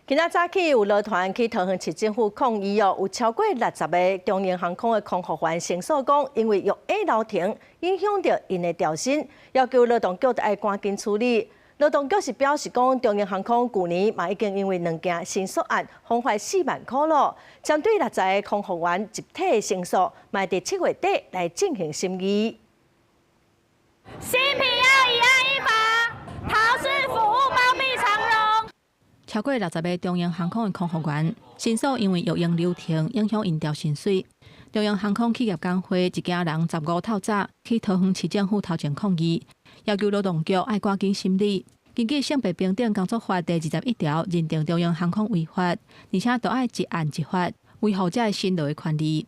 今仔早起有乐团去桃园市政府抗议哦，有超过60个中央航空的空服员申诉讲，因为约 A 楼停影响到因的调薪，要求劳动局要赶紧处理。劳动局是表示讲，中央航空去年嘛已经因为2件申诉案，罚款4万块咯。针对60个空服员集体的申诉，嘛伫7月底来进行审议。新品要一案一罚，陶氏服务包庇长荣。超过60个中央航空的空服员申诉，因为育婴流程影响因调薪水。中央航空企业工会一家人15透早去桃园市政府头前抗议，要求劳动局爱赶紧审理。根据性别平等工作法第21条，认定中央航空违法，而且都爱一案一罚，维护这辛劳的权利。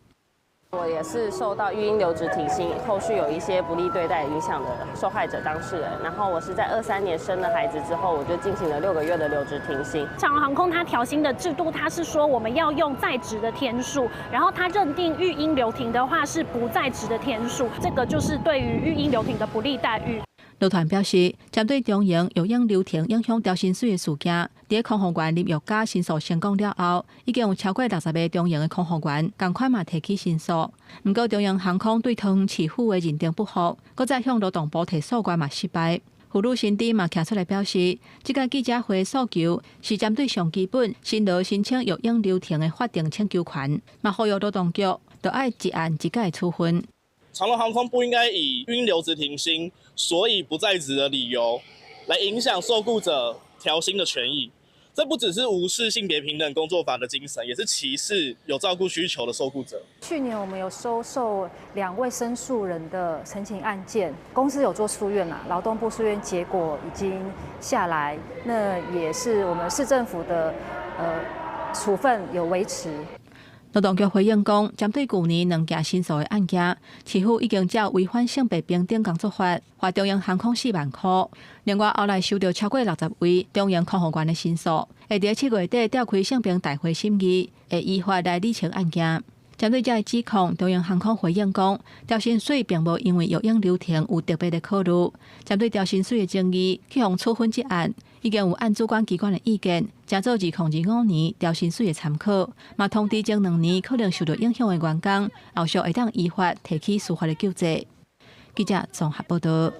我也是受到育婴留职停薪，后续有一些不利对待影响的受害者当事人。然后我是在23年生了孩子之后，我就进行了6个月的留职停薪。长荣航空它调薪的制度，它是说我们要用在职的天数，然后它认定育婴留停的话是不在职的天数，这个就是对于育婴留停的不利待遇。劳团表示，针对中央育婴留停影响调薪水的事件，伫空服员入狱假申诉成功了后，已经有超过60个中央的空服员同款嘛提起申诉。不过，中央航空对桃园市府的认定不服，搁再向劳动部提诉愿嘛失败。妇女新知嘛站出来表示，这个记者会诉求是针对上基本辛劳申请育婴留停的法定请求权，嘛呼吁劳动局就要一案一概处分。长荣航空不应该以育婴留职停薪，所以不在职的理由来影响受雇者调薪的权益。这不只是无视性别平等工作法的精神，也是歧视有照顾需求的受雇者。去年我们有收受2位申诉人的陈情案件，公司有做诉愿啦，劳动部诉愿结果已经下来，那也是我们市政府的处分有维持。劳动局回应讲，针对去年2件申诉的案件，市府已经照违反性别平等工作法，罚中央航空4万块。另外，后来收到超过60位中央空服员的申诉，会伫7月底召开性平大会审议，会依法来理清案件。针对这个指控，中央航空回应讲，调薪水并无因为育婴留停有特别的考虑。针对调薪水的争议，去互处分这案，已经有按主管机关的意见，加做2025年调薪水的参考，嘛通知前2年可能受到影响的员工，后续会当依法提起司法的救济。记者综合报道。